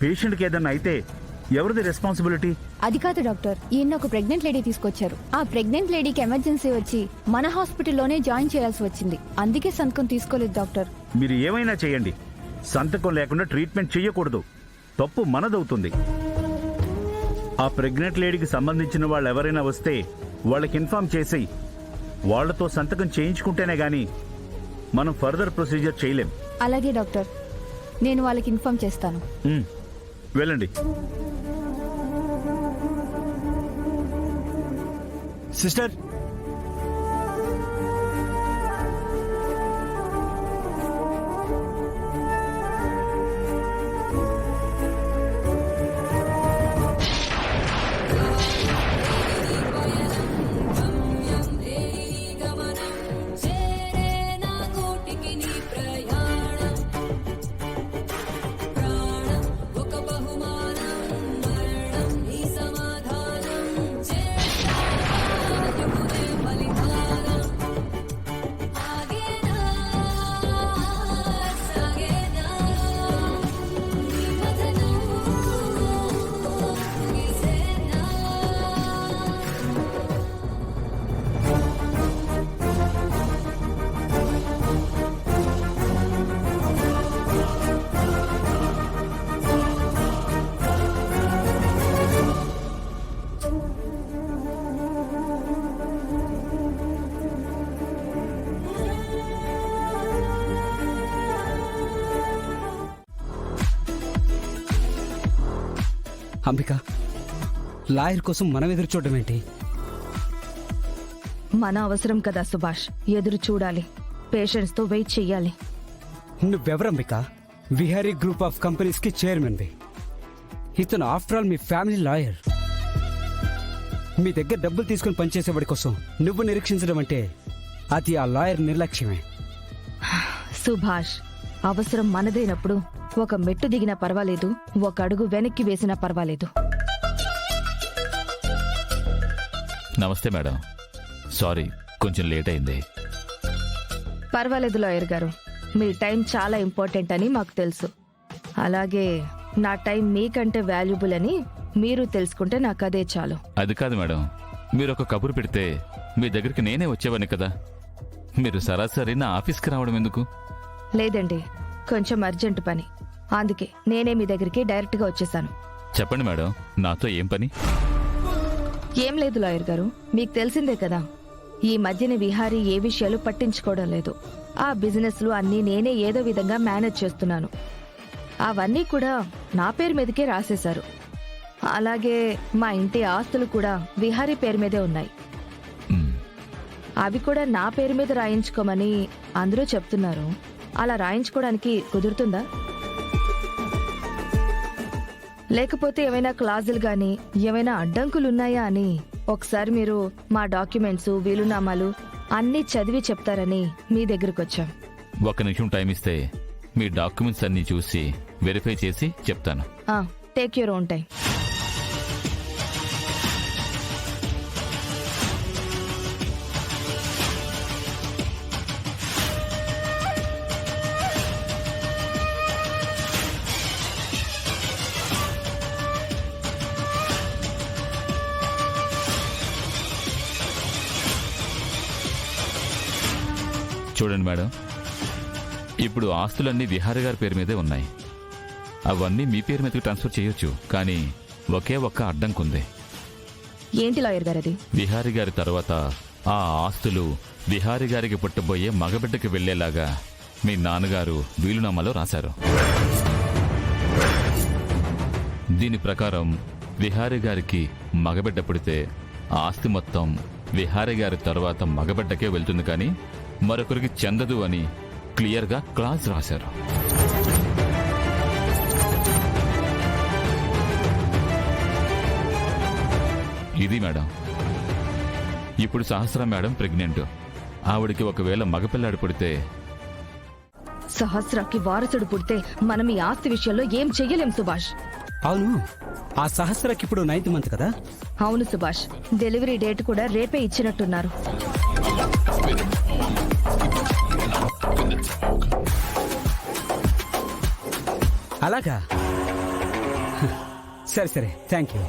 పేషెంట్కి ఏదన్నా అయితే ఎవరిది రెస్పాన్సిబిలిటీ? అది కాదు డాక్టర్, ఈయన ఒక ప్రెగ్నెంట్ లేడీ తీసుకొచ్చారు. ఆ ప్రెగ్నెంట్ లేడీకి ఎమర్జెన్సీ వచ్చి మన హాస్పిటల్లోనే జాయిన్ చేయాల్సి వచ్చింది. అందుకే సంతకం తీసుకోలేదు డాక్టర్. మీరు ఏమైనా చేయండి, సంతకం లేకుండా ట్రీట్మెంట్ చెయ్యకూడదు. తప్పు మనదవుతుంది. ఆ ప్రెగ్నెంట్ లేడీకి సంబంధించిన వాళ్ళు ఎవరైనా వస్తే వాళ్ళకి ఇన్ఫార్మ్ చేసి వాళ్లతో సంతకం చేయించుకుంటేనే గాని మనం ఫర్దర్ ప్రొసీజర్ చేయలేం. అలాగే డాక్టర్, నేను వాళ్ళకి ఇన్ఫార్మ్ చేస్తాను. వెళ్ళండి. సిస్టర్, అంబిక, లాయర్ కోసం మనం ఎదురు చూడడం ఏంటి? మన అవసరం కదా సుభాష్, ఎదురు చూడాలి, పేషెంట్స్ తో వెయిట్ చెయ్యాలి. నువ్వెవరంబిక? విహారీ గ్రూప్ ఆఫ్ కంపెనీస్ కి చైర్మన్ వి. ఇతను ఆఫ్టర్ ఆల్ మీ ఫ్యామిలీ లాయర్. మీ దగ్గర డబ్బులు తీసుకుని పనిచేసేవాడి కోసం నువ్వు నిరీక్షించడం అంటే అది ఆ లాయర్ నిర్లక్ష్యమే. సుభాష్, అవసరం మనదైనప్పుడు ఒక మెట్టు దిగినా పర్వాలేదు, ఒక అడుగు వెనక్కి వేసినా పర్వాలేదు. నమస్తే మేడం, సారీ కొంచెం లేట్ అయింది. పర్వాలేదు లాయర్ గారు, మీ టైం చాలా ఇంపార్టెంట్ అని మాకు తెలుసు. అలాగే నా టైం మీకంటే వాల్యుబుల్ అని మీరు తెలుసుకుంటే నాకు అదే చాలు. అది కాదు మేడం, మీరు ఒక కబురు పెడితే మీ దగ్గరికి నేనే వచ్చేవాడిని కదా. మీరు సరాసరి నా ఆఫీస్కి రావడం ఎందుకు? లేదండి, కొంచెం అర్జెంట్ పని, అందుకే నేనే మీ దగ్గరికి డైరెక్ట్ గా వచ్చేసాను. చెప్పండి మేడం, నాతో ఏం పని? ఏం లేదు లాయర్ గారు, మీకు తెలిసిందే కదా, ఈ మధ్యన విహారీ ఏ విషయాలు పట్టించుకోవడం లేదు. ఆ బిజినెస్లు అన్నీ నేనే ఏదో విధంగా మేనేజ్ చేస్తున్నాను. అవన్నీ కూడా నా పేరు మీదకే రాసేశారు. అలాగే మా ఇంటి ఆస్తులు కూడా విహారీ పేరు మీదే ఉన్నాయి. అవి కూడా నా పేరు మీద రాయించుకోమని అందరూ చెప్తున్నారు. అలా రాయించుకోవడానికి కుదురుతుందా? లేకపోతే ఏమైనా క్లాజులు గాని ఏమైనా అడ్డంకులున్నాయా అని ఒకసారి మీరు మా డాక్యుమెంట్స్, వీలునామాలు అన్నీ చదివి చెప్తారని మీ దగ్గరకు వచ్చాం. ఒక్క నిమిషం టైం ఇస్తే మీ డాక్యుమెంట్స్ అన్ని చూసి వెరిఫై చేసి చెప్తాను. Take your own time. చూడండి మేడం, ఇప్పుడు ఆస్తులన్నీ విహారీ గారి పేరు మీదే ఉన్నాయి. అవన్నీ మీ పేరు మీదకి ట్రాన్స్ఫర్ చేయొచ్చు, కానీ ఒకే ఒక్క అడ్డంకుంది. ఏంటి లాయర్ గారు అది? విహారీ గారి తర్వాత ఆ ఆస్తులు విహారీ గారికి పుట్టబోయే మగబిడ్డకి వెళ్లేలాగా మీ నాన్నగారు వీలునామాలో రాశారు. దీని ప్రకారం విహారీ గారికి మగబిడ్డ పుడితే ఆస్తి మొత్తం విహారీ గారి తర్వాత మగబిడ్డకే వెళ్తుంది, కానీ మరొకరికి చెందదు అని క్లియర్గా క్లాజ్ రాశారు. ఇది మేడం. ఇప్పుడు సహస్ర మేడం ప్రెగ్నెంట్. ఆవిడికి ఒకవేళ మగపిల్లాడు పుడితే సహస్రాకి వారసుడు పుడితే మనం ఈ ఆస్తి విషయంలో ఏం చెయ్యలేం సుభాష్. అవును, ఆ సహస్రకి ఇప్పుడు 9th మంత్ కదా? అవును సుభాష్, డెలివరీ డేట్ కూడా రేపే ఇచ్చినట్టున్నారు. అలాగా? సరే సరే, థ్యాంక్ యూ.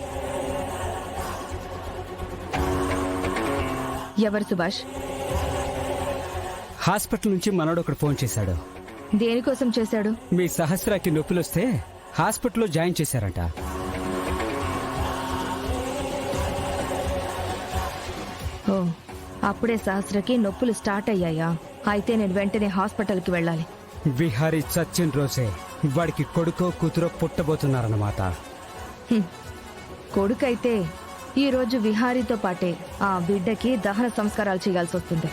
ఎవరు సుభాష్? హాస్పిటల్ నుంచి మనోడు ఒకడు ఫోన్ చేశాడు. దేనికోసం చేశాడు? మీ సహస్రాకి నొప్పులు వస్తే హాస్పిటల్లో జాయిన్ చేశారంట. ఓ, అప్పుడే సహస్రకి నొప్పులు స్టార్ట్ అయ్యాయా? అయితే నేను వెంటనే హాస్పిటల్కి వెళ్ళాలి. విహారీ చచ్చిన రోజే వాడికి కొడుకో కూతురో పుట్టబోతున్నారన్నమాట. కొడుకైతే ఈ రోజు విహారీతో పాటే ఆ బిడ్డకి దహన సంస్కారాలు చేయాల్సి వస్తుంది.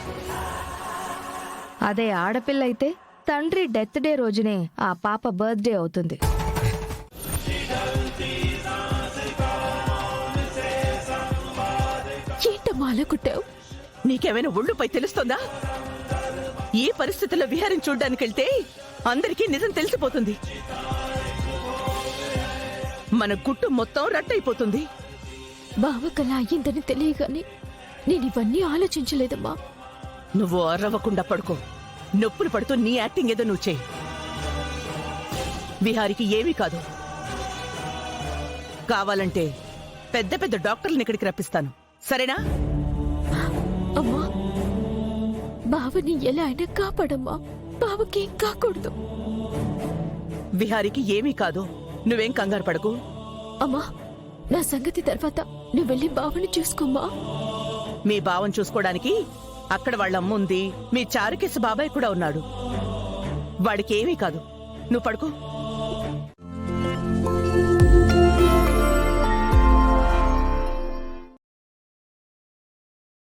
అదే ఆడపిల్ల అయితే తండ్రి డెత్ డే రోజునే ఆ పాప బర్త్డే అవుతుంది. ఏంటమ్మా అలా కుట్టావు? నీకేమైనా ఒళ్ళుపై తెలుస్తుందా? ఈ పరిస్థితుల్లో విహారం చూడ్డానికి వెళ్తే అందరికీ నిజం తెలిసిపోతుంది. మన గుట్టు మొత్తం రట్టయిపోతుంది. బావకలా అయ్యిందని తెలియగానే నేను ఇవన్నీ ఆలోచించలేదమ్మా. నువ్వు అరవకుండా పడుకో. నొప్పులు పడుతూ నీ యాక్టింగ్ ఏదో నువ్వు చేయి. విహారికి ఏమీ కాదు. కావాలంటే పెద్ద పెద్ద డాక్టర్లను ఇక్కడికి రప్పిస్తాను, సరేనా? అమ్మా, బావని ఎలా అయినా కాపాడమ్మా. బావకేం కాకూడదు. విహారికి ఏమీ కాదు, నువ్వేం కంగారు పడకు. అమ్మా, నా సంగతి తర్వాత నువ్వు వెళ్ళి బావని చూసుకోమ్మా. మీ బావం చూసుకోవడానికి అక్కడ వాళ్ళ అమ్మ ఉంది, మీ చారుకేశ బాబాయ్ కూడా ఉన్నాడు. వాడికి ఏమీ కాదు, నువ్వు పడుకో.